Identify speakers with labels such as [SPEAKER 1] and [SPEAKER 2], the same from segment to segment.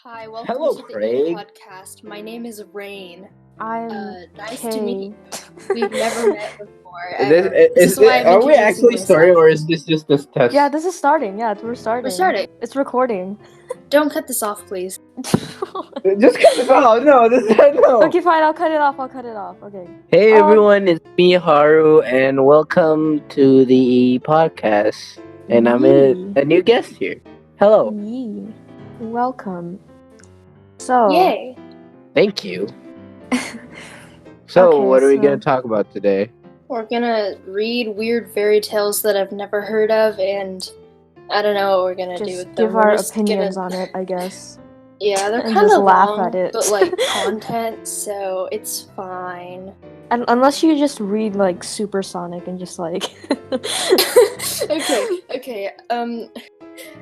[SPEAKER 1] Hi, welcome
[SPEAKER 2] Hello,
[SPEAKER 1] to the
[SPEAKER 2] Craig.
[SPEAKER 1] podcast. My name is Rain.
[SPEAKER 3] I'm
[SPEAKER 1] Nice
[SPEAKER 3] Kay.
[SPEAKER 1] to meet you. We've never met before.
[SPEAKER 2] Are we actually starting, or is this just this test?
[SPEAKER 3] Yeah, this is starting. Yeah, we're starting.
[SPEAKER 1] We're starting.
[SPEAKER 3] It's recording.
[SPEAKER 1] Don't cut this off, please.
[SPEAKER 2] Just cut this off. No.
[SPEAKER 3] Okay, fine. I'll cut it off. Okay.
[SPEAKER 2] Hey everyone, it's me Haru, and welcome to the podcast. And I'm a new guest here. Hello.
[SPEAKER 3] Yee. Welcome. So.
[SPEAKER 1] Yay!
[SPEAKER 2] Thank you. So,
[SPEAKER 3] Okay,
[SPEAKER 2] what are we
[SPEAKER 3] so-
[SPEAKER 2] gonna talk about today?
[SPEAKER 1] We're gonna read weird fairy tales that I've never heard of, and I don't know what we're gonna do
[SPEAKER 3] Just
[SPEAKER 1] with them.
[SPEAKER 3] give
[SPEAKER 1] We're
[SPEAKER 3] our
[SPEAKER 1] just
[SPEAKER 3] opinions
[SPEAKER 1] gonna-
[SPEAKER 3] on it, I guess.
[SPEAKER 1] Yeah, they're
[SPEAKER 3] and
[SPEAKER 1] kind
[SPEAKER 3] just
[SPEAKER 1] of
[SPEAKER 3] laugh
[SPEAKER 1] long,
[SPEAKER 3] at it.
[SPEAKER 1] but like content, so it's fine.
[SPEAKER 3] And unless you just read like Supersonic and just like.
[SPEAKER 1] Okay.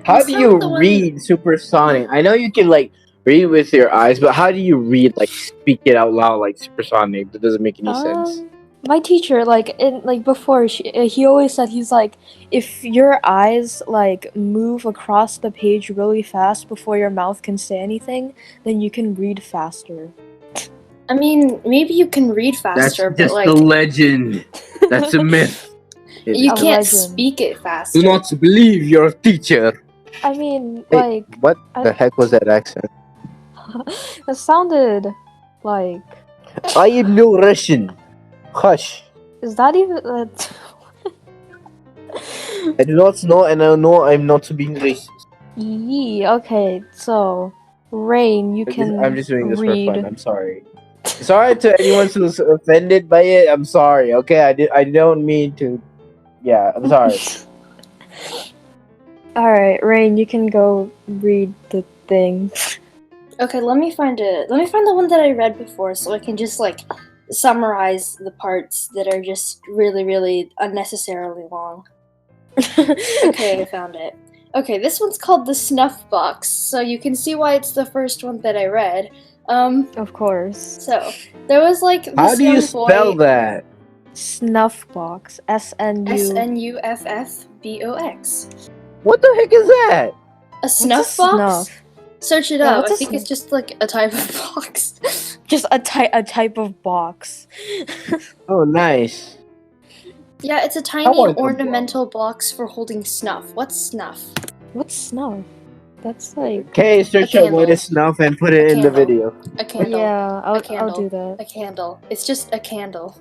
[SPEAKER 2] How
[SPEAKER 1] Let's
[SPEAKER 2] do
[SPEAKER 1] start
[SPEAKER 2] you
[SPEAKER 1] with the one-
[SPEAKER 2] read supersonic? I know you can like read with your eyes, but how do you read like speak it out loud like supersonic? That doesn't make any sense.
[SPEAKER 3] My teacher, before, he always said, he's like, if your eyes like move across the page really fast before your mouth can say anything, then you can read faster.
[SPEAKER 1] I mean, maybe you can read faster, but like
[SPEAKER 2] legend. That's a myth.
[SPEAKER 1] you
[SPEAKER 3] a
[SPEAKER 1] can't
[SPEAKER 3] legend.
[SPEAKER 1] speak it faster.
[SPEAKER 2] Do not believe your teacher.
[SPEAKER 3] I mean,
[SPEAKER 2] Hey, what the heck was that accent?
[SPEAKER 3] that sounded like.
[SPEAKER 2] I am no Russian. Hush.
[SPEAKER 3] Is that even?
[SPEAKER 2] I do not know, and I know I'm not being racist.
[SPEAKER 3] Yee. Okay, so Rain, you can.
[SPEAKER 2] I'm just doing this
[SPEAKER 3] read.
[SPEAKER 2] for fun. I'm sorry. Sorry to anyone who's offended by it. I'm sorry. Okay, I don't mean to. Yeah, I'm sorry.
[SPEAKER 3] All right, Rain, you can go read the thing.
[SPEAKER 1] Okay, let me find the one that I read before, so I can just like summarize the parts that are just really, really unnecessarily long. Okay, I found it. Okay, this one's called The Snuff Box, so you can see why it's the first one that I read.
[SPEAKER 3] Of course.
[SPEAKER 1] So there was like this
[SPEAKER 2] How do you
[SPEAKER 1] young
[SPEAKER 2] spell
[SPEAKER 1] boy,
[SPEAKER 2] that?
[SPEAKER 3] Snuff box.
[SPEAKER 1] SNUFFBOX.
[SPEAKER 2] What the heck is that?
[SPEAKER 1] A snuff
[SPEAKER 3] a
[SPEAKER 1] box?
[SPEAKER 3] snuff?
[SPEAKER 1] Search it
[SPEAKER 3] Yeah,
[SPEAKER 1] up.
[SPEAKER 3] what's
[SPEAKER 1] I
[SPEAKER 3] a
[SPEAKER 1] think it's just like a type of box.
[SPEAKER 3] Just a type of box.
[SPEAKER 2] Oh, nice.
[SPEAKER 1] Yeah, it's a
[SPEAKER 2] I
[SPEAKER 1] tiny
[SPEAKER 2] want a
[SPEAKER 1] ornamental box for holding snuff. What's snuff?
[SPEAKER 3] What's snuff? That's like.
[SPEAKER 2] Okay, search
[SPEAKER 1] A
[SPEAKER 2] up what
[SPEAKER 1] candle.
[SPEAKER 2] is snuff and put it
[SPEAKER 1] A
[SPEAKER 2] in the
[SPEAKER 1] candle.
[SPEAKER 2] video.
[SPEAKER 1] A candle.
[SPEAKER 3] Yeah, I'll
[SPEAKER 1] candle.
[SPEAKER 3] do that.
[SPEAKER 1] A candle. It's just a candle.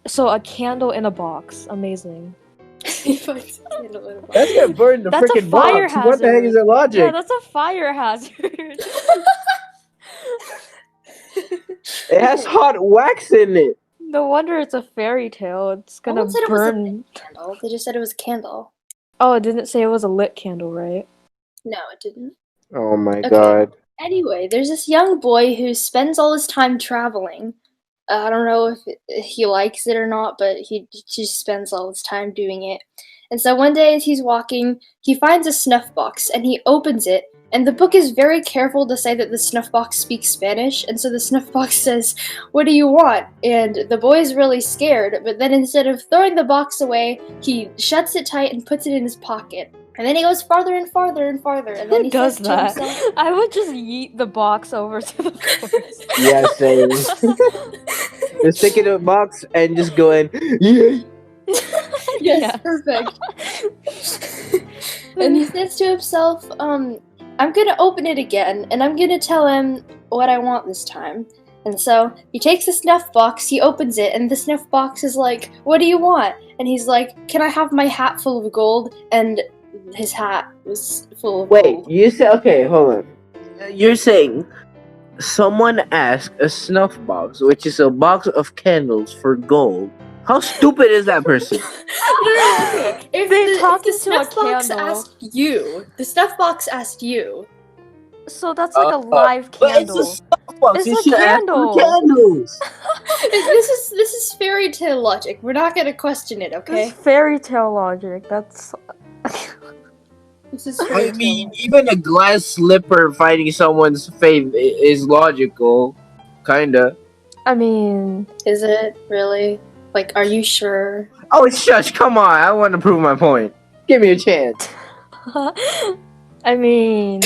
[SPEAKER 3] So a candle in a box. Amazing.
[SPEAKER 1] He finds a candle in a box.
[SPEAKER 2] That's gonna burn the
[SPEAKER 3] That's a
[SPEAKER 2] freaking
[SPEAKER 3] fire
[SPEAKER 2] box. What the heck is
[SPEAKER 3] hazard.
[SPEAKER 2] that logic?
[SPEAKER 3] Yeah, that's a fire hazard.
[SPEAKER 2] It has hot wax in it.
[SPEAKER 3] No wonder it's a fairy tale. It's
[SPEAKER 1] No
[SPEAKER 3] gonna
[SPEAKER 1] one said it was a
[SPEAKER 3] burn.
[SPEAKER 1] lit candle. They just said it was a candle.
[SPEAKER 3] Oh, it didn't say it was a lit candle, right?
[SPEAKER 1] No, it didn't.
[SPEAKER 2] Oh my
[SPEAKER 1] Okay.
[SPEAKER 2] god.
[SPEAKER 1] Anyway, there's this young boy who spends all his time traveling. I don't know if he likes it or not, but he just spends all his time doing it. And so one day as he's walking, he finds a snuff box and he opens it. And the book is very careful to say that the snuff box speaks Spanish. And so the snuff box says, "What do you want?" And the boy is really scared. But then instead of throwing the box away, he shuts it tight and puts it in his pocket. And then he goes farther and farther and farther. And then
[SPEAKER 3] Who
[SPEAKER 1] he
[SPEAKER 3] does
[SPEAKER 1] says
[SPEAKER 3] that?
[SPEAKER 1] to himself,
[SPEAKER 3] I would just yeet the box over to the forest.
[SPEAKER 2] Yeah, same. Just stick it in a box and just go in. Yeah.
[SPEAKER 1] "Yes,
[SPEAKER 3] Yeah.
[SPEAKER 1] perfect." And he says to himself, "I'm gonna open it again, and I'm gonna tell him what I want this time." And so he takes the snuff box, he opens it, and the snuff box is like, "What do you want?" And he's like, "Can I have my hat full of gold?" And his hat was full of
[SPEAKER 2] Wait,
[SPEAKER 1] gold.
[SPEAKER 2] you said okay, hold on. You're saying someone asked a snuff box, which is a box of candles, for gold. How stupid is that person?
[SPEAKER 1] Okay. If
[SPEAKER 3] They
[SPEAKER 1] the
[SPEAKER 3] talked into a
[SPEAKER 1] snuff box
[SPEAKER 3] candle.
[SPEAKER 1] asked you, the snuff box asked you.
[SPEAKER 3] So that's like a live
[SPEAKER 2] But it's
[SPEAKER 3] candle.
[SPEAKER 2] a snuff box.
[SPEAKER 3] It's
[SPEAKER 2] You
[SPEAKER 3] a
[SPEAKER 2] should ask for
[SPEAKER 3] candle.
[SPEAKER 2] candles.
[SPEAKER 1] This is fairy tale logic. We're not gonna question it, okay?
[SPEAKER 3] This fairy tale logic. That's.
[SPEAKER 1] This is fairy
[SPEAKER 2] I
[SPEAKER 1] tale
[SPEAKER 2] mean,
[SPEAKER 1] logic.
[SPEAKER 2] even a glass slipper finding someone's fave is logical, kinda.
[SPEAKER 3] I mean,
[SPEAKER 1] Is it really? Like, are you sure?
[SPEAKER 2] Oh, shush! Come on, I want to prove my point. Give me a chance.
[SPEAKER 3] I mean,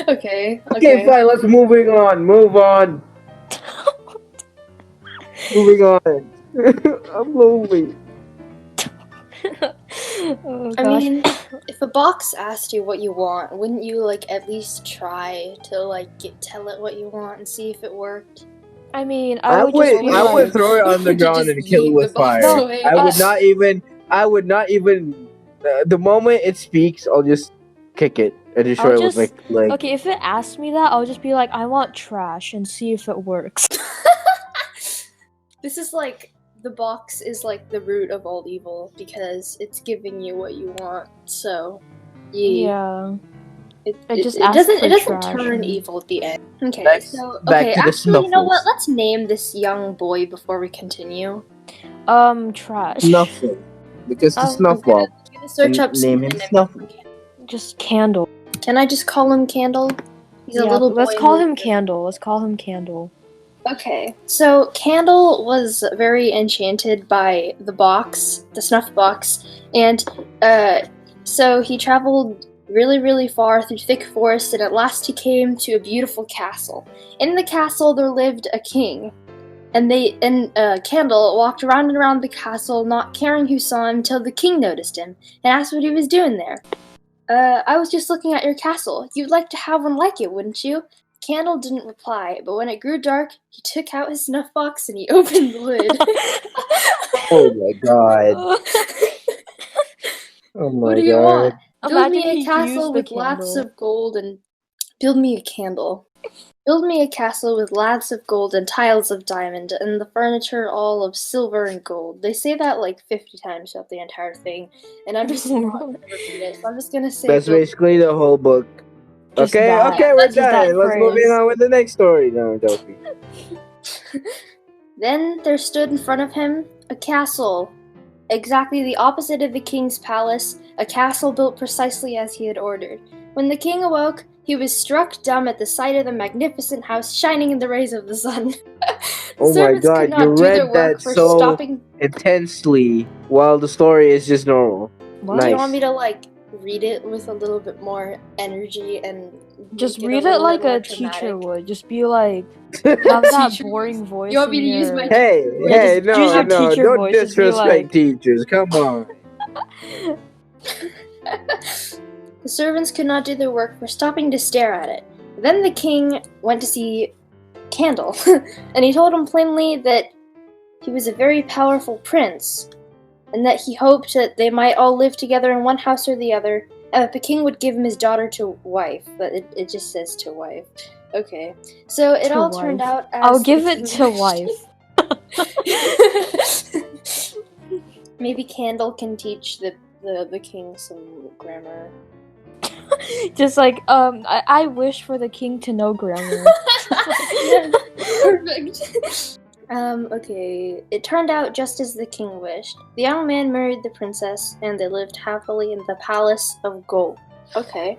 [SPEAKER 1] Okay.
[SPEAKER 2] Okay, fine. Let's moving on. Move on. Moving on. I'm lonely.
[SPEAKER 3] oh
[SPEAKER 1] I
[SPEAKER 3] gosh.
[SPEAKER 1] mean, if a box asked you what you want, wouldn't you like at least try to like tell it what you want and see if it worked?
[SPEAKER 3] I mean, I would just be
[SPEAKER 2] I would
[SPEAKER 3] like,
[SPEAKER 2] throw it on the
[SPEAKER 1] Would you
[SPEAKER 2] ground
[SPEAKER 1] just
[SPEAKER 2] and kill it
[SPEAKER 1] yeet the
[SPEAKER 2] with
[SPEAKER 1] box
[SPEAKER 2] fire.
[SPEAKER 3] No,
[SPEAKER 1] away?
[SPEAKER 2] I would not even. I would not even. The moment it speaks, I'll just kick it and destroy
[SPEAKER 3] I'll
[SPEAKER 2] it with
[SPEAKER 3] just
[SPEAKER 2] my leg.
[SPEAKER 3] okay. If it asks me that, I'll just be like, I want trash and see if it works.
[SPEAKER 1] This is like the box is like the root of all evil because it's giving you what you want. So,
[SPEAKER 3] Yeah.
[SPEAKER 1] It
[SPEAKER 3] just asks
[SPEAKER 1] doesn't
[SPEAKER 3] for
[SPEAKER 1] turn
[SPEAKER 3] trash and-
[SPEAKER 1] evil at the end. Okay,
[SPEAKER 2] Back
[SPEAKER 1] so
[SPEAKER 2] to the
[SPEAKER 1] actually, you know what?
[SPEAKER 2] Snuffles.
[SPEAKER 1] Let's name this young boy before we continue.
[SPEAKER 3] Trash.
[SPEAKER 2] Snuffle, because the
[SPEAKER 3] Um,
[SPEAKER 2] snuff
[SPEAKER 1] I'm
[SPEAKER 2] box.
[SPEAKER 1] gonna search
[SPEAKER 2] And
[SPEAKER 1] up
[SPEAKER 2] name him
[SPEAKER 1] synonyms.
[SPEAKER 2] Snuffle.
[SPEAKER 3] Just Candle.
[SPEAKER 1] Can I just call him Candle? He's a
[SPEAKER 3] Yeah,
[SPEAKER 1] little
[SPEAKER 3] let's
[SPEAKER 1] boy
[SPEAKER 3] call
[SPEAKER 1] who-
[SPEAKER 3] him Candle. Let's call him Candle.
[SPEAKER 1] Okay, so Candle was very enchanted by the box, the snuff box, and so he traveled really far through thick forest, and at last he came to a beautiful castle. In the castle there lived a king, and Candle walked around and around the castle, not caring who saw him, until the king noticed him and asked what he was doing there. I was just looking at your castle. You'd like to have one like it, wouldn't you? Candle didn't reply, but when it grew dark, he took out his snuff box and he opened the lid.
[SPEAKER 2] Oh my god. Oh
[SPEAKER 1] What
[SPEAKER 2] my
[SPEAKER 1] do you
[SPEAKER 2] god.
[SPEAKER 1] want? Build
[SPEAKER 3] Imagine
[SPEAKER 1] me a
[SPEAKER 3] he
[SPEAKER 1] castle
[SPEAKER 3] used the
[SPEAKER 1] with lots
[SPEAKER 3] candle.
[SPEAKER 1] of gold and build me a candle. Build me a castle with lots of gold and tiles of diamond and the furniture all of silver and gold. They say that like 50 times throughout the entire thing, and I'm just not gonna repeat it, so I'm just gonna say
[SPEAKER 2] That's
[SPEAKER 1] build-
[SPEAKER 2] basically the whole book.
[SPEAKER 3] Just
[SPEAKER 2] Okay,
[SPEAKER 3] that.
[SPEAKER 2] okay, we're
[SPEAKER 1] Just that
[SPEAKER 2] done. Let's move
[SPEAKER 3] phrase.
[SPEAKER 2] on with the next story. No, I'm joking.
[SPEAKER 1] Then there stood in front of him a castle, exactly the opposite of the king's palace, a castle built precisely as he had ordered. When the king awoke, he was struck dumb at the sight of the magnificent house shining in the rays of the sun.
[SPEAKER 2] Oh my
[SPEAKER 1] Servants
[SPEAKER 2] god,
[SPEAKER 1] could
[SPEAKER 2] you
[SPEAKER 1] not do their
[SPEAKER 2] read
[SPEAKER 1] work
[SPEAKER 2] that
[SPEAKER 1] for
[SPEAKER 2] so
[SPEAKER 1] stopping.
[SPEAKER 2] intensely while the story is just normal.
[SPEAKER 3] What?
[SPEAKER 1] Do you
[SPEAKER 2] Nice.
[SPEAKER 1] want me to like read it with a little bit more energy and
[SPEAKER 3] Just
[SPEAKER 1] make
[SPEAKER 3] read
[SPEAKER 1] a
[SPEAKER 3] it
[SPEAKER 1] little
[SPEAKER 3] like
[SPEAKER 1] bit more
[SPEAKER 3] a teacher
[SPEAKER 1] dramatic?
[SPEAKER 3] would. Just be like, have that
[SPEAKER 1] Teacher
[SPEAKER 3] boring
[SPEAKER 1] voice.
[SPEAKER 3] voice.
[SPEAKER 1] You want me
[SPEAKER 3] in
[SPEAKER 1] to use
[SPEAKER 3] your-
[SPEAKER 1] my-
[SPEAKER 2] Hey,
[SPEAKER 3] Yeah,
[SPEAKER 2] hey,
[SPEAKER 3] just use
[SPEAKER 2] no,
[SPEAKER 3] your
[SPEAKER 2] no,
[SPEAKER 3] teacher
[SPEAKER 2] don't
[SPEAKER 3] voice, just be
[SPEAKER 2] disrespect
[SPEAKER 3] like-
[SPEAKER 2] teachers. Come on.
[SPEAKER 1] The servants could not do their work for stopping to stare at it. Then the king went to see Candle, and he told him plainly that he was a very powerful prince, and that he hoped that they might all live together in one house or the other, and that the king would give him his daughter to wife. But it just says to wife. Okay, so it
[SPEAKER 3] To
[SPEAKER 1] all
[SPEAKER 3] wife.
[SPEAKER 1] turned out as
[SPEAKER 3] I'll
[SPEAKER 1] the
[SPEAKER 3] give it
[SPEAKER 1] king
[SPEAKER 3] to
[SPEAKER 1] wished.
[SPEAKER 3] wife.
[SPEAKER 1] Maybe Candle can teach the king some grammar.
[SPEAKER 3] Just like, I wish for the king to know grammar.
[SPEAKER 1] Yes, perfect. Okay. It turned out just as the king wished. The young man married the princess, and they lived happily in the palace of gold. Okay.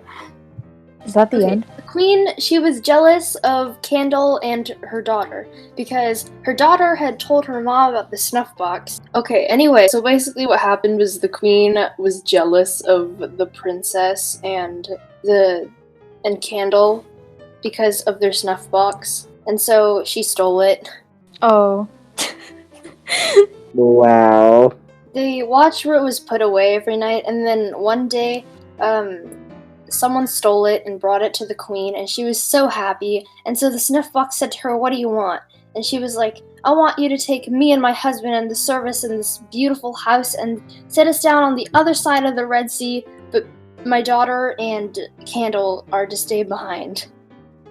[SPEAKER 3] Is that the
[SPEAKER 1] Okay.
[SPEAKER 3] end?
[SPEAKER 1] The queen, she was jealous of Candle and her daughter, because her daughter had told her mom about the snuff box. Okay, anyway, so basically what happened was the queen was jealous of the princess and Candle because of their snuff box, and so she stole it.
[SPEAKER 3] Oh.
[SPEAKER 2] Wow.
[SPEAKER 1] They watched where it was put away every night, and then one day, someone stole it and brought it to the queen, and she was so happy. And so the snuff box said to her, "What do you want?" And she was like, "I want you to take me and my husband and the service in this beautiful house and set us down on the other side of the Red Sea, but my daughter and Candle are to stay behind."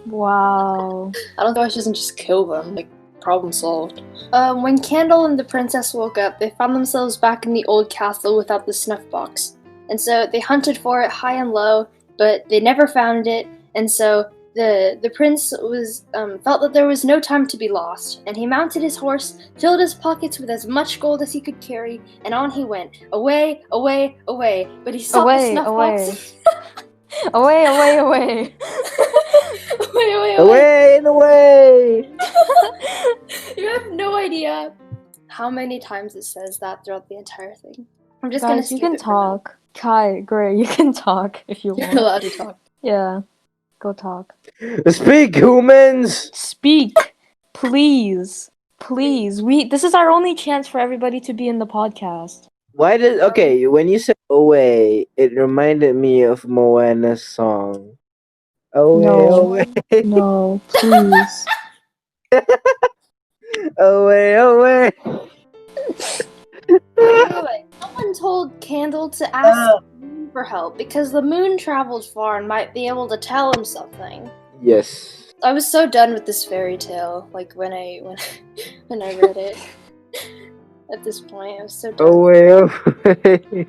[SPEAKER 3] Wow.
[SPEAKER 1] I don't know why she doesn't just kill them. Like, problem solved. When Candle and the princess woke up, they found themselves back in the old castle without the snuff box. And so they hunted for it high and low, but they never found it. And so the prince was felt that there was no time to be lost, and he mounted his horse, filled his pockets with as much gold as he could carry, and on he went, away, away, away. But he saw the
[SPEAKER 3] Away,
[SPEAKER 1] snuff
[SPEAKER 3] away.
[SPEAKER 1] box.
[SPEAKER 3] Away, away, away.
[SPEAKER 1] Away, away, away.
[SPEAKER 2] Away and away.
[SPEAKER 1] You have no idea how many times it says that throughout the entire thing. I'm just gonna
[SPEAKER 3] Guys, you
[SPEAKER 1] skip
[SPEAKER 3] can
[SPEAKER 1] it for now.
[SPEAKER 3] talk. Khai, Gray, you can talk if you
[SPEAKER 1] You're
[SPEAKER 3] want.
[SPEAKER 1] allowed to talk.
[SPEAKER 3] Yeah. Go talk.
[SPEAKER 2] Speak, humans!
[SPEAKER 3] Speak, please. Please. This is our only chance for everybody to be in the podcast.
[SPEAKER 2] Why did okay? When you said "away," it reminded me of Moana's song. Away,
[SPEAKER 3] No.
[SPEAKER 2] away,
[SPEAKER 3] No, please.
[SPEAKER 2] away, away.
[SPEAKER 1] Anyway, someone told Candle to ask the moon for help because the moon traveled far and might be able to tell him something.
[SPEAKER 2] Yes.
[SPEAKER 1] I was so done with this fairy tale, like when I read it. At this point, I was so done.
[SPEAKER 2] Away, away.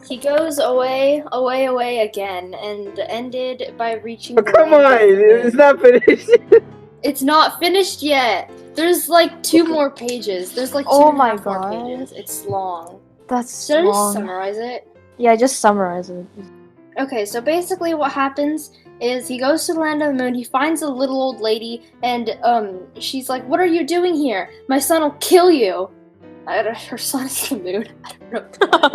[SPEAKER 1] He goes away, away, away again, and ended by reaching
[SPEAKER 2] Oh,
[SPEAKER 1] the
[SPEAKER 2] come
[SPEAKER 1] land
[SPEAKER 2] on!
[SPEAKER 1] of the moon.
[SPEAKER 2] It's not finished.
[SPEAKER 1] It's not finished yet. There's like 2 more pages. There's like 2
[SPEAKER 3] Oh
[SPEAKER 1] and a
[SPEAKER 3] my
[SPEAKER 1] half more
[SPEAKER 3] God.
[SPEAKER 1] pages. It's long.
[SPEAKER 3] That's
[SPEAKER 1] Should I just
[SPEAKER 3] long.
[SPEAKER 1] summarize it?
[SPEAKER 3] Yeah, just summarize it.
[SPEAKER 1] Okay, so basically what happens is he goes to the land of the moon, he finds a little old lady, and she's like, "What are you doing here? My son will kill you." Her son is the moon. I don't know.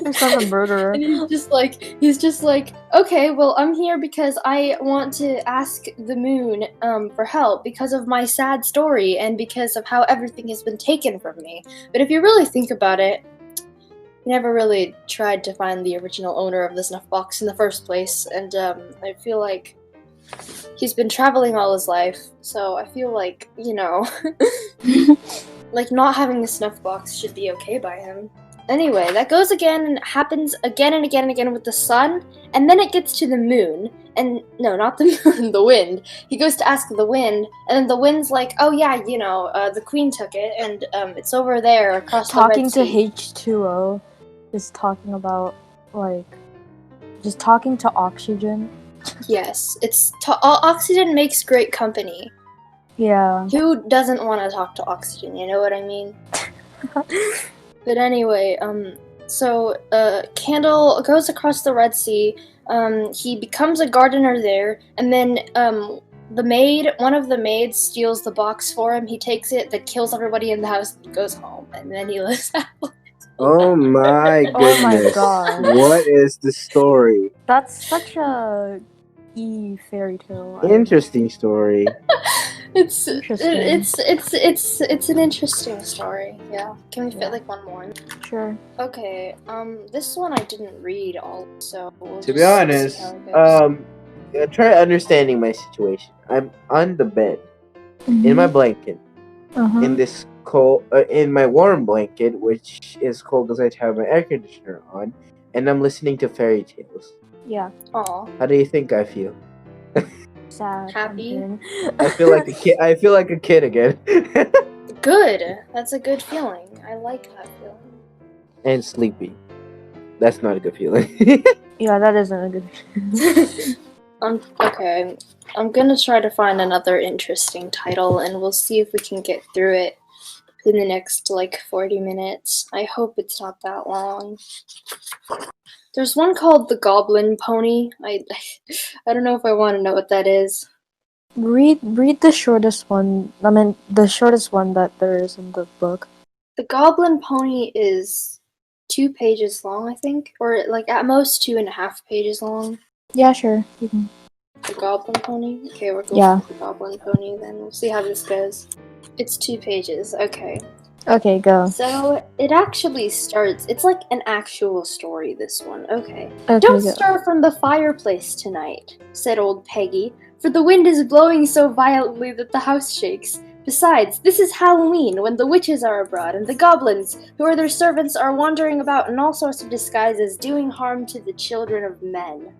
[SPEAKER 3] Her son's a murderer.
[SPEAKER 1] And he's just like, "Okay, well, I'm here because I want to ask the moon for help because of my sad story and because of how everything has been taken from me." But if you really think about it, he never really tried to find the original owner of the snuff box in the first place, and I feel like he's been traveling all his life, so I feel like, like not having the snuff box should be okay by him. Anyway, that goes again and happens again and again and again with the sun, and then it gets to the moon, and no, not the moon, the wind. He goes to ask the wind, and then the wind's like, "Oh yeah, the queen took it, and it's over there across
[SPEAKER 3] Talking
[SPEAKER 1] the
[SPEAKER 3] to
[SPEAKER 1] Red Sea."
[SPEAKER 3] H2O is talking about, like, just talking to oxygen.
[SPEAKER 1] Yes, oxygen makes great company.
[SPEAKER 3] Yeah.
[SPEAKER 1] Who doesn't want to talk to oxygen? You know what I mean? But anyway, so Candle goes across the Red Sea. He becomes a gardener there, and then one of the maids steals the box for him. He takes it, that kills everybody in the house, and goes home, and then he lives happily.
[SPEAKER 2] Oh my
[SPEAKER 3] Oh my
[SPEAKER 2] goodness!
[SPEAKER 3] God.
[SPEAKER 2] What is the story?
[SPEAKER 3] That's such a fairy tale.
[SPEAKER 2] Interesting story.
[SPEAKER 1] It's
[SPEAKER 3] Interesting.
[SPEAKER 1] it's an interesting story. Yeah. Can we fit
[SPEAKER 3] Yeah.
[SPEAKER 1] like one more?
[SPEAKER 3] Sure.
[SPEAKER 1] Okay. This one I didn't read all, so we'll
[SPEAKER 2] To be
[SPEAKER 1] just
[SPEAKER 2] honest,
[SPEAKER 1] see how it goes.
[SPEAKER 2] try understanding my situation. I'm on the bed in my blanket in this in my warm blanket, which is cold because I have my air conditioner on, and I'm listening to fairy tales.
[SPEAKER 3] Yeah.
[SPEAKER 1] Aw.
[SPEAKER 2] How do you think I feel?
[SPEAKER 3] Sad.
[SPEAKER 1] Happy?
[SPEAKER 3] ending.
[SPEAKER 2] I feel like a kid. I feel like a kid again.
[SPEAKER 1] Good. That's a good feeling. I like that feeling.
[SPEAKER 2] And sleepy. That's not a good feeling.
[SPEAKER 3] Yeah, that isn't a good.
[SPEAKER 1] Okay. I'm gonna try to find another interesting title, and we'll see if we can get through it in the next 40 minutes. I hope it's not that long. There's one called The Goblin Pony. I don't know if I want to know what that is.
[SPEAKER 3] Read the shortest one. I mean, the shortest one that there is in the book.
[SPEAKER 1] The Goblin Pony is 2 pages long, I think, or at most 2.5 pages long.
[SPEAKER 3] Yeah, sure. You can.
[SPEAKER 1] The Goblin Pony? Okay, we're going
[SPEAKER 3] Yeah.
[SPEAKER 1] for the Goblin Pony then. We'll see how this goes. It's 2 pages, okay.
[SPEAKER 3] Okay, go.
[SPEAKER 1] So, it actually starts, it's like an actual story, this one, okay.
[SPEAKER 3] Okay,
[SPEAKER 1] "Don't
[SPEAKER 3] go.
[SPEAKER 1] stir from the fireplace tonight," said old Peggy, "for the wind is blowing so violently that the house shakes. Besides, this is Halloween, when the witches are abroad, and the goblins, who are their servants, are wandering about in all sorts of disguises, doing harm to the children of men."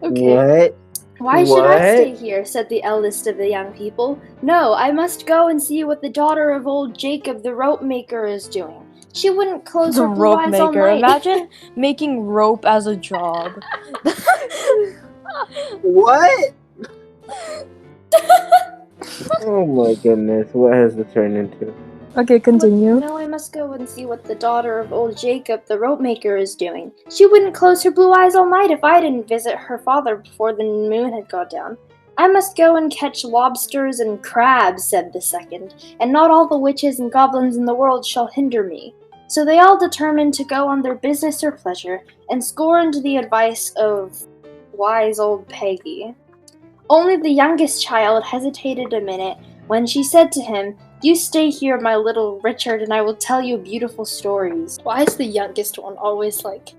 [SPEAKER 1] Okay.
[SPEAKER 2] What?
[SPEAKER 1] "Why should I
[SPEAKER 2] What?
[SPEAKER 1] stay here?" said the eldest of the young people. "No, I must go and see what the daughter of old Jacob the rope maker is doing. She wouldn't close
[SPEAKER 3] The
[SPEAKER 1] her blue
[SPEAKER 3] rope
[SPEAKER 1] eyes all
[SPEAKER 3] maker.
[SPEAKER 1] night."
[SPEAKER 3] Imagine making rope as a job.
[SPEAKER 2] What? Oh my goodness! What has it turned into?
[SPEAKER 3] Okay, continue.
[SPEAKER 1] "No, I must go and see what the daughter of old Jacob the rope maker is doing. She wouldn't close her blue eyes all night if I didn't visit her father before the moon had gone down. I must go and catch lobsters and crabs," said the second, "and not all the witches and goblins in the world shall hinder me." So they all determined to go on their business or pleasure, and scorned the advice of wise old Peggy. Only the youngest child hesitated a minute when she said to him, "You stay here, my little Richard, and I will tell you beautiful stories." Why is the youngest one always like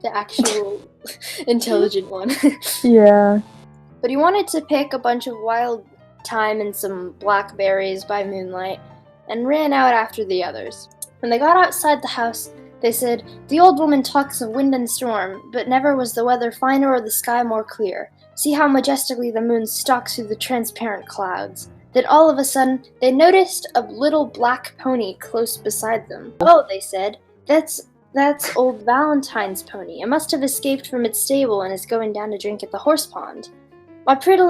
[SPEAKER 1] the actual intelligent one?
[SPEAKER 3] Yeah.
[SPEAKER 1] But he wanted to pick a bunch of wild thyme and some blackberries by moonlight, and ran out after the others. When they got outside the house, they said, "The old woman talks of wind and storm, but never was the weather finer or the sky more clear. See how majestically the moon stalks through the transparent clouds." Then all of a sudden, they noticed a little black pony close beside them. "Oh," they said, that's old Valentine's pony. It must have escaped from its stable and is going down to drink at the horse pond." My pretty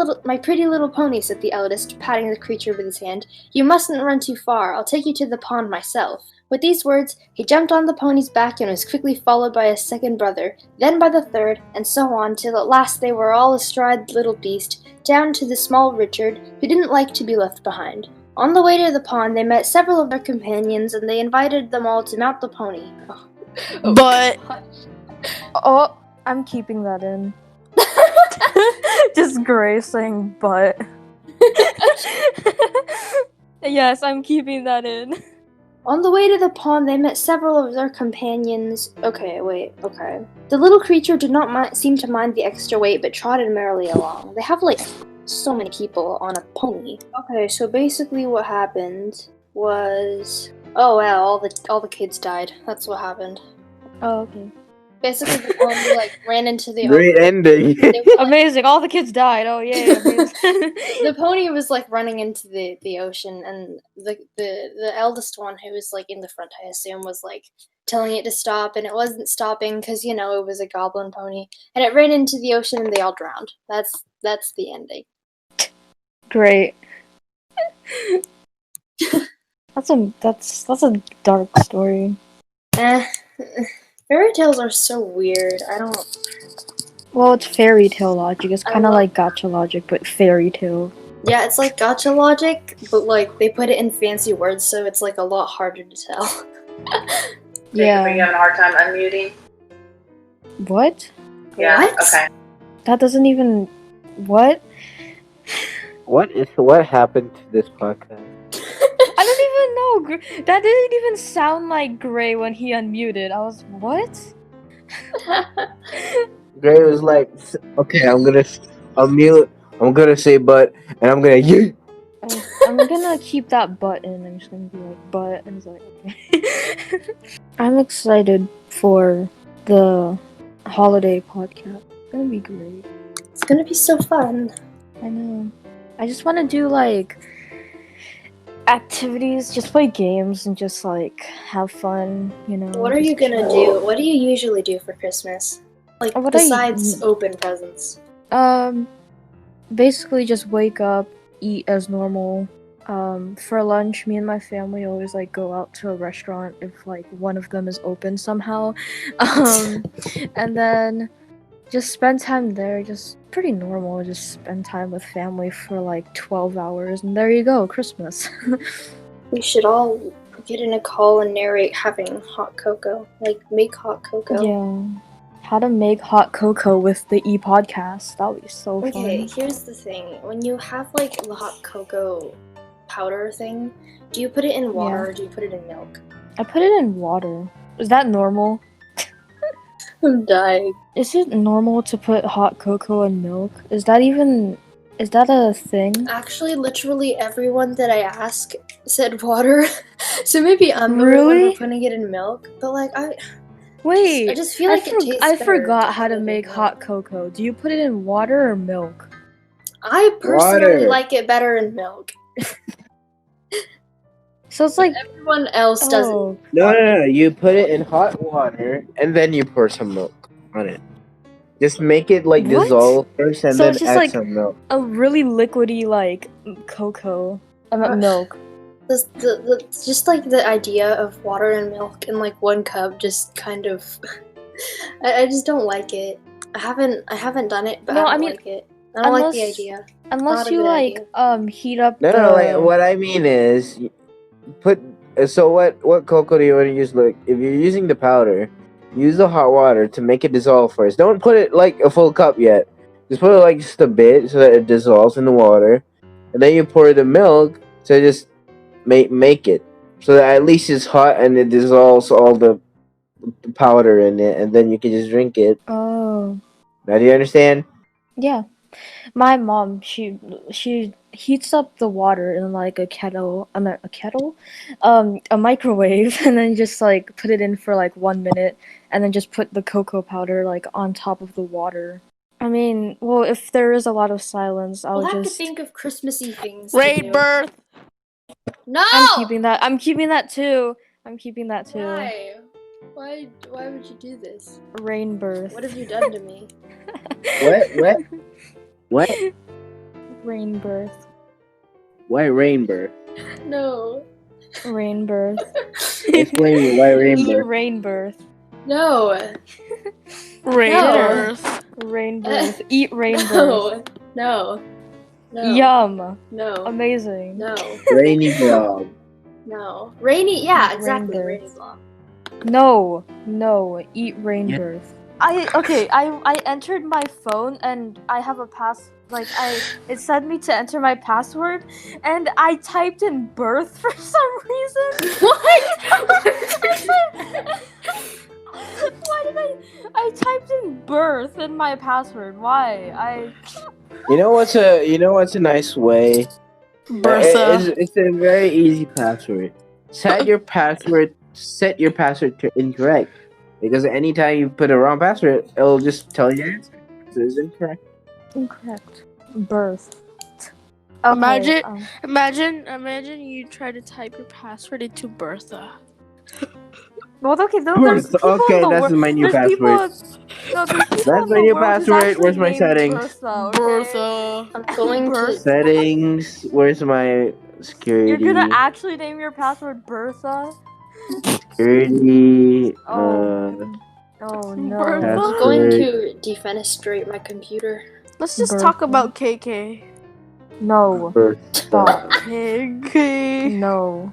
[SPEAKER 1] little pony," said the eldest, patting the creature with his hand. "You mustn't run too far. I'll take you to the pond myself." With these words, he jumped on the pony's back and was quickly followed by a second brother, then by the third, and so on, till at last they were all astride the little beast, down to the small Richard, who didn't like to be left behind. On the way to the pond, they met several of their companions, and they invited them all to mount the pony.
[SPEAKER 3] But oh, I'm keeping that in. Just Gray saying "but." Yes, I'm keeping that in.
[SPEAKER 1] On the way to the pond, they met several of their companions. Okay. The little creature did not seem to mind the extra weight, but trotted merrily along. They have, like, so many people on a pony. Okay, so basically what happened was... Oh, wow, all the kids died. That's what happened.
[SPEAKER 3] Oh, okay.
[SPEAKER 1] Basically, the pony, like, ran into the
[SPEAKER 2] Great ending.
[SPEAKER 3] Amazing, all the kids died. Oh, yay, amazing.
[SPEAKER 1] The pony was, like, running into the ocean, and the eldest one, who was, like, in the front, I assume, was, like, telling it to stop, and it wasn't stopping because, you know, it was a goblin pony, and it ran into the ocean and they all drowned. That's the ending.
[SPEAKER 3] Great. That's a dark story.
[SPEAKER 1] Fairy tales are so weird. I don't...
[SPEAKER 3] Well, it's fairy tale logic. It's kind of like gacha logic, but fairy tale.
[SPEAKER 1] Yeah, it's like gacha logic, but, like, they put it in fancy words, so it's, like, a lot harder to tell.
[SPEAKER 3] Yeah.
[SPEAKER 4] Are you having a hard time unmuting?
[SPEAKER 3] What?
[SPEAKER 4] Yeah.
[SPEAKER 1] What?
[SPEAKER 4] Okay.
[SPEAKER 3] That doesn't even... What?
[SPEAKER 2] What happened to this podcast?
[SPEAKER 3] I don't even know. That didn't even sound like Gray when he unmuted. I was, what?
[SPEAKER 2] Gray was like, "Okay, I'm gonna unmute. I'm gonna say but, and I'm gonna yeet."
[SPEAKER 3] I'm gonna keep that butt in. I'm just gonna be like, but, and it's like, okay. I'm excited for the holiday podcast. It's gonna be great.
[SPEAKER 1] It's gonna be so fun.
[SPEAKER 3] I know. I just want to do, like, activities, just play games and just, like, have fun, you know.
[SPEAKER 1] What are you gonna do? What do you usually do for Christmas? Like, besides open presents?
[SPEAKER 3] Basically just wake up, eat as normal. For lunch, me and my family always, like, go out to a restaurant if, like, one of them is open somehow. And then just spend time there, just pretty normal, just spend time with family for, like, 12 hours, and there you go, Christmas.
[SPEAKER 1] We should all get in a call and narrate having hot cocoa. Like, make hot cocoa.
[SPEAKER 3] Yeah. How to make hot cocoa with the e-podcast. That would be so fun.
[SPEAKER 1] Okay, here's the thing. When you have, like, the hot cocoa powder thing, do you put it in water or do you put it in milk?
[SPEAKER 3] I put it in water. Is that normal?
[SPEAKER 1] I'm dying.
[SPEAKER 3] Is it normal to put hot cocoa in milk? Is that a thing?
[SPEAKER 1] Actually, literally everyone that I asked said water. So maybe I'm the
[SPEAKER 3] Really?
[SPEAKER 1] one for putting it in milk. But, like, I just feel like it tastes
[SPEAKER 3] I
[SPEAKER 1] better
[SPEAKER 3] forgot how to
[SPEAKER 1] put it in
[SPEAKER 3] make
[SPEAKER 1] milk.
[SPEAKER 3] hot cocoa. Do you put it in water or milk?
[SPEAKER 1] I personally
[SPEAKER 2] Water.
[SPEAKER 1] like it better in milk.
[SPEAKER 3] So it's like
[SPEAKER 1] Everyone else doesn't.
[SPEAKER 2] No. You put it in hot water and then you pour some milk on it. Just make it like
[SPEAKER 3] What?
[SPEAKER 2] dissolve first and
[SPEAKER 3] So
[SPEAKER 2] then
[SPEAKER 3] it's just
[SPEAKER 2] add
[SPEAKER 3] like
[SPEAKER 2] some milk.
[SPEAKER 3] a really liquidy, like, cocoa. I meant milk.
[SPEAKER 1] Just like the idea of water and milk in like one cup, just kind of. I just don't like it. I haven't done it, but
[SPEAKER 3] No,
[SPEAKER 1] I
[SPEAKER 3] I
[SPEAKER 1] don't
[SPEAKER 3] mean,
[SPEAKER 1] like it. I don't like the idea.
[SPEAKER 3] Unless
[SPEAKER 1] Not a
[SPEAKER 3] you,
[SPEAKER 1] good
[SPEAKER 3] like,
[SPEAKER 1] idea.
[SPEAKER 3] heat up
[SPEAKER 2] No, like what I mean is, you put So what cocoa do you want to use? Look, if you're using the powder, use the hot water to make it dissolve first. Don't put it like a full cup yet. Just put it like just a bit so that it dissolves in the water, and then you pour the milk to just make it so that at least it's hot and it dissolves all the powder in it, and then you can just drink it.
[SPEAKER 3] Oh.
[SPEAKER 2] Now, do you understand?
[SPEAKER 3] Yeah. My mom, she heats up the water in like a kettle, a microwave, and then just like put it in for like 1 minute, and then just put the cocoa powder like on top of the water. I mean, well, if there is a lot of silence, I'll
[SPEAKER 1] We'll have
[SPEAKER 3] just.
[SPEAKER 1] to think of Christmassy things.
[SPEAKER 4] Rain birth.
[SPEAKER 1] No.
[SPEAKER 3] I'm keeping that. I'm keeping that too.
[SPEAKER 1] Why? Why would you do this?
[SPEAKER 3] Rain birth.
[SPEAKER 1] What have you done to me?
[SPEAKER 2] What?
[SPEAKER 3] Rain birth.
[SPEAKER 2] Why rain birth?
[SPEAKER 1] No.
[SPEAKER 3] Rain birth.
[SPEAKER 2] Explain me why rain
[SPEAKER 3] Eat
[SPEAKER 2] birth.
[SPEAKER 3] rain birth.
[SPEAKER 1] No.
[SPEAKER 4] Rain
[SPEAKER 1] No.
[SPEAKER 4] birth.
[SPEAKER 3] Rain birth. Eat rain birth.
[SPEAKER 1] No. No.
[SPEAKER 3] Yum.
[SPEAKER 1] No.
[SPEAKER 3] Amazing.
[SPEAKER 1] No.
[SPEAKER 2] Rainy blob.
[SPEAKER 1] No. Rainy. Yeah,
[SPEAKER 3] Rain
[SPEAKER 1] exactly.
[SPEAKER 3] birth.
[SPEAKER 1] Rainy blob.
[SPEAKER 3] No. Eat rain
[SPEAKER 2] Yeah.
[SPEAKER 3] birth. I entered my phone and I have a it said me to enter my password and I typed in birth for some reason. Why did I typed in birth in my password? Why?
[SPEAKER 2] You know what's a nice way?
[SPEAKER 4] Bertha.
[SPEAKER 2] It's a very easy password. Set your password to incorrect. Because anytime you put a wrong password, it'll just tell you the answer. So it's incorrect.
[SPEAKER 3] Incorrect. Birth. Okay,
[SPEAKER 4] Imagine you try to type your password into Bertha.
[SPEAKER 3] well, okay,
[SPEAKER 2] Birth. Okay, that's my new password. That's my new password. Where's my settings?
[SPEAKER 4] Bertha.
[SPEAKER 1] I'm going to.
[SPEAKER 2] Settings. Where's my security?
[SPEAKER 3] You're gonna actually name your password Bertha?
[SPEAKER 2] Security.
[SPEAKER 3] Oh no.
[SPEAKER 4] Bertha?
[SPEAKER 1] I'm going to defenestrate my computer.
[SPEAKER 4] Let's just
[SPEAKER 3] Bertha.
[SPEAKER 4] talk about KK.
[SPEAKER 3] No.
[SPEAKER 2] Birth.
[SPEAKER 3] Stop.
[SPEAKER 4] KK.
[SPEAKER 3] No.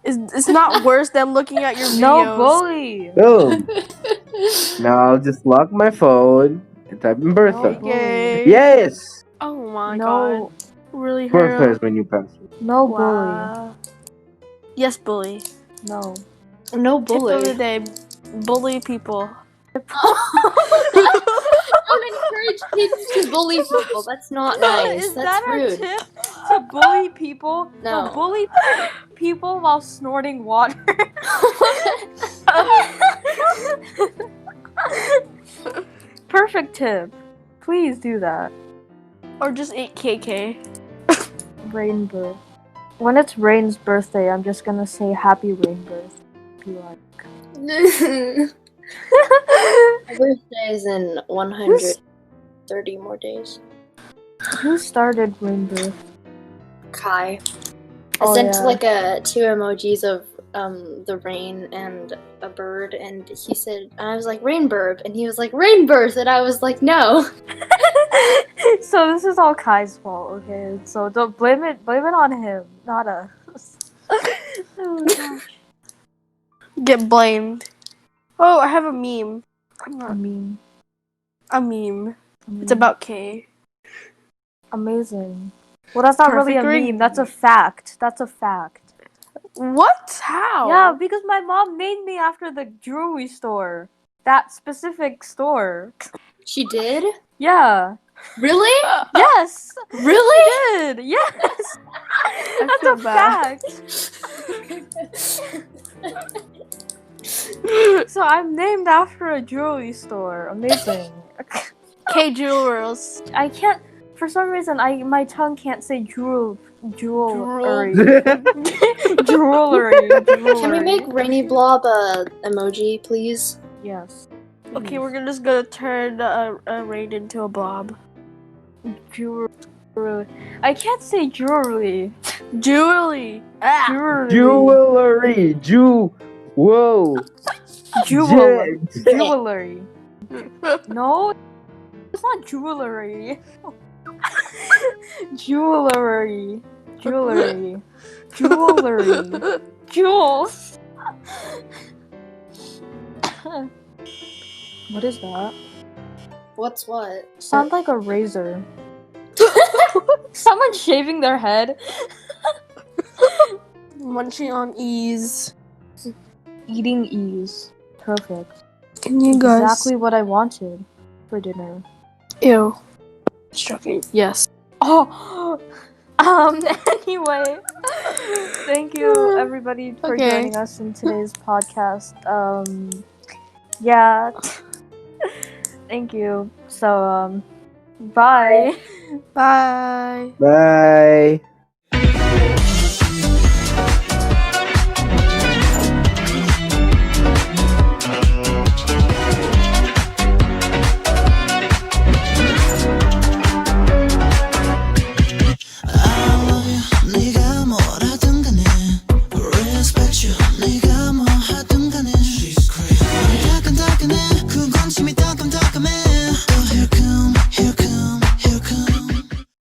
[SPEAKER 4] It's not worse than looking at your videos.
[SPEAKER 3] No bully.
[SPEAKER 2] Boom. Now I'll just lock my phone and type in Bertha.
[SPEAKER 4] KK.
[SPEAKER 2] Yes.
[SPEAKER 4] Oh my
[SPEAKER 3] No.
[SPEAKER 4] god. Really,
[SPEAKER 2] Bertha
[SPEAKER 4] Haru?
[SPEAKER 2] is my new password.
[SPEAKER 3] No bully.
[SPEAKER 4] Wow. Yes, bully.
[SPEAKER 3] No.
[SPEAKER 1] No
[SPEAKER 4] Tip of the
[SPEAKER 1] bully.
[SPEAKER 4] day. Bully people.
[SPEAKER 1] Don't encourage kids to bully people. That's not nice.
[SPEAKER 3] Is
[SPEAKER 1] That's
[SPEAKER 3] that
[SPEAKER 1] rude.
[SPEAKER 3] our tip to bully people?
[SPEAKER 1] No.
[SPEAKER 3] Bully people while snorting water. Perfect tip. Please do that.
[SPEAKER 4] Or just eat KK.
[SPEAKER 3] Rain birth. When it's Rain's birthday, I'm just gonna say happy rain birth. If you like.
[SPEAKER 1] My birthday is in 130 more days.
[SPEAKER 3] Who started rain birth?
[SPEAKER 1] Khai. I
[SPEAKER 3] Oh,
[SPEAKER 1] sent
[SPEAKER 3] yeah.
[SPEAKER 1] like two emojis of the rain and a bird, and he said, I was like rain burp, and he was like rain birth, and I was like no.
[SPEAKER 3] So this is all Kai's fault, okay? So don't blame it on him, not us. Oh gosh.
[SPEAKER 4] Get blamed. Oh, I have a meme.
[SPEAKER 3] I mean,
[SPEAKER 4] A meme. It's about K.
[SPEAKER 3] amazing. Well, that's not really a
[SPEAKER 4] Perfect
[SPEAKER 3] meme. That's a fact.
[SPEAKER 4] What? How?
[SPEAKER 3] Yeah, because my mom named me after the jewelry store. That specific store.
[SPEAKER 1] She did?
[SPEAKER 3] Yeah.
[SPEAKER 1] Really?
[SPEAKER 3] Yes.
[SPEAKER 1] Really?
[SPEAKER 3] She did. Yes. That's
[SPEAKER 4] feel
[SPEAKER 3] a
[SPEAKER 4] bad.
[SPEAKER 3] fact. So I'm named after a jewelry store. Amazing.
[SPEAKER 4] K Jewelers.
[SPEAKER 3] I can't. For some reason, my tongue can't say jewelry. Jewelry.
[SPEAKER 1] Can we make Rainy Blob a emoji, please?
[SPEAKER 3] Yes.
[SPEAKER 4] Okay, we're just gonna turn Rain into a blob.
[SPEAKER 3] Jewelry. I can't say jewelry.
[SPEAKER 4] Jewelry. Ah.
[SPEAKER 3] Jewelry.
[SPEAKER 2] Whoa.
[SPEAKER 3] Jewelry. No, it's not jewelry. Jewelry. Jewelry. Jewelry. Jewels. What is that?
[SPEAKER 1] What's what?
[SPEAKER 3] Sounds like a razor. Someone shaving their head.
[SPEAKER 4] Munching on ease.
[SPEAKER 3] Eating ease. Perfect.
[SPEAKER 4] Can you guys?
[SPEAKER 3] Exactly what I wanted for dinner.
[SPEAKER 4] Ew. Joking. Yes.
[SPEAKER 3] Oh. Anyway, thank you everybody for joining us in today's podcast. Yeah. Thank you. So, bye.
[SPEAKER 4] Bye.
[SPEAKER 2] Bye.
[SPEAKER 5] 네가 뭐라든 간에 respect you 네가 뭐 하든 간에 She's crazy 따끈따끈해 그건 침이 따끔따끔해 또 here come